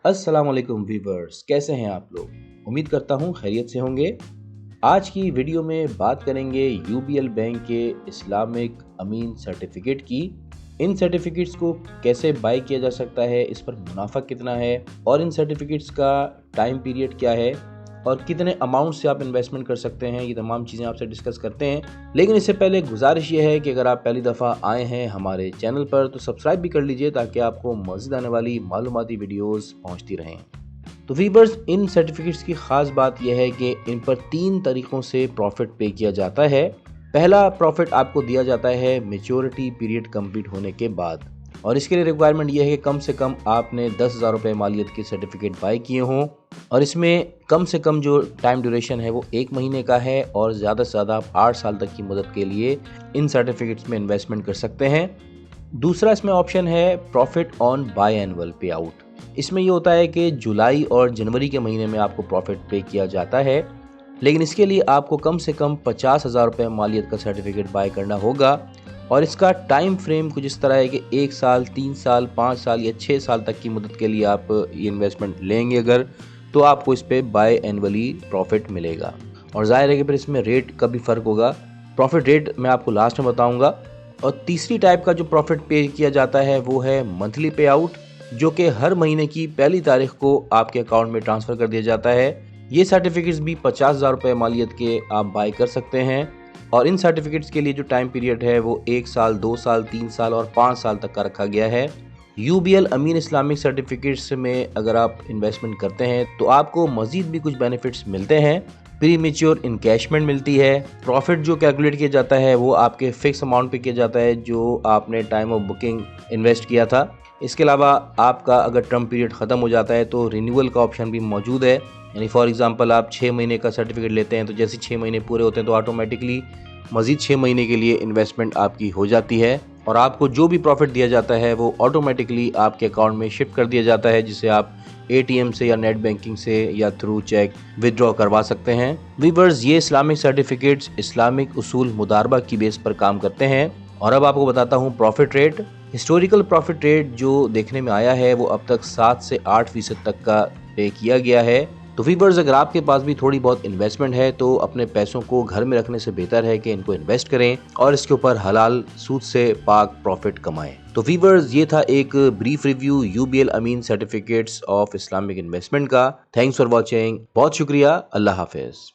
अस्सलाम वालेकुम व्यूअर्स, कैसे हैं आप लोग। उम्मीद करता हूं खैरियत से होंगे। आज की वीडियो में बात करेंगे यूबीएल बैंक के इस्लामिक अमीन सर्टिफिकेट की। इन सर्टिफिकेट्स को कैसे बाय किया जा सकता है, इस पर मुनाफा कितना है और इन सर्टिफिकेट्स का टाइम पीरियड क्या है और कितने अमाउंट से आप इन्वेस्टमेंट कर सकते हैं, ये तमाम चीज़ें आपसे डिस्कस करते हैं। लेकिन इससे पहले गुजारिश ये है कि अगर आप पहली दफ़ा आए हैं हमारे चैनल पर तो सब्सक्राइब भी कर लीजिए ताकि आपको मज़ीद आने वाली मालूमाती वीडियोस पहुंचती रहें। तो व्यूअर्स, इन सर्टिफिकेट्स की ख़ास बात यह है कि इन पर 3 तरीक़ों से प्रॉफिट पे किया जाता है। पहला प्रॉफिट आपको दिया जाता है मैच्योरिटी पीरियड कंप्लीट होने के बाद, और इसके लिए रिक्वायरमेंट ये है कि कम से कम आपने 10,000 रुपये मालियत के सर्टिफिकेट बाय किए हों, और इसमें कम से कम जो टाइम ड्यूरेशन है वो 1 महीने का है और ज़्यादा से ज़्यादा आप 8 साल तक की मदद के लिए इन सर्टिफिकेट्स में इन्वेस्टमेंट कर सकते हैं। दूसरा इसमें ऑप्शन है प्रॉफिट ऑन बाय एनुअल पे आउट। इसमें ये होता है कि जुलाई और जनवरी के महीने में आपको प्रॉफिट पे किया जाता है, लेकिन इसके लिए आपको कम से कम 50,000 रुपये मालियत का सर्टिफिकेट बाय करना होगा, और इसका टाइम फ्रेम कुछ इस तरह है कि 1 साल, 3 साल, 5 साल या 6 साल तक की मदद के लिए आप ये इन्वेस्टमेंट लेंगे अगर, तो आपको इस पे बाय एनुअली प्रॉफिट मिलेगा। और ज़ाहिर है कि फिर इसमें रेट का भी फ़र्क होगा। प्रॉफिट रेट मैं आपको लास्ट में बताऊंगा। और तीसरी टाइप का जो प्रॉफिट पे किया जाता है वो है मंथली पे आउट, जो कि हर महीने की पहली तारीख को आपके अकाउंट में ट्रांसफ़र कर दिया जाता है। ये सर्टिफिकेट्स भी 50,000 रुपये मालियत के आप बाय कर सकते हैं, और इन सर्टिफिकेट्स के लिए जो टाइम पीरियड है वो 1 साल, 2 साल, 3 साल और 5 साल तक का रखा गया है। यूबीएल अमीन इस्लामिक सर्टिफिकेट्स में अगर आप इन्वेस्टमेंट करते हैं तो आपको मज़ीद भी कुछ बेनिफिट्स मिलते हैं। प्री मेच्योर इनकैशमेंट मिलती है। प्रॉफिट जो कैलकुलेट किया जाता है वो आपके फिक्स अमाउंट पे किया जाता है जो आपने टाइम ऑफ बुकिंग इन्वेस्ट किया था। इसके अलावा आपका अगर टर्म पीरियड ख़त्म हो जाता है तो रिन्यूअल का ऑप्शन भी मौजूद है। यानी फॉर एग्जांपल आप 6 महीने का सर्टिफिकेट लेते हैं तो जैसे 6 महीने पूरे होते हैं तो ऑटोमेटिकली मज़ीद 6 महीने के लिए इन्वेस्टमेंट आपकी हो जाती है, और आपको जो भी प्रॉफिट दिया जाता है वो ऑटोमेटिकली आपके अकाउंट में शिफ्ट कर दिया जाता है, जिसे आप एटीएम से या नेट बैंकिंग से या थ्रू चेक विदड्रॉ करवा सकते हैं। व्यूअर्स, ये इस्लामिक सर्टिफिकेट्स इस्लामिक उसूल मुदारबा की बेस पर काम करते हैं। और अब आपको बताता हूँ profit rate. Historical profit rate जो देखने में आया है वो अब तक 7 से 8% तक का पे किया गया है। तो व्यूअर्स, अगर आपके पास भी थोड़ी बहुत इन्वेस्टमेंट है तो अपने पैसों को घर में रखने से बेहतर है कि इनको इन्वेस्ट करें और इसके ऊपर हलाल सूद से पाक प्रॉफिट कमाएं। तो व्यूअर्स, ये था एक brief review UBL Ameen certificates of Islamic investment का। Thanks for watching. बहुत शुक्रिया। अल्लाह हाफिज।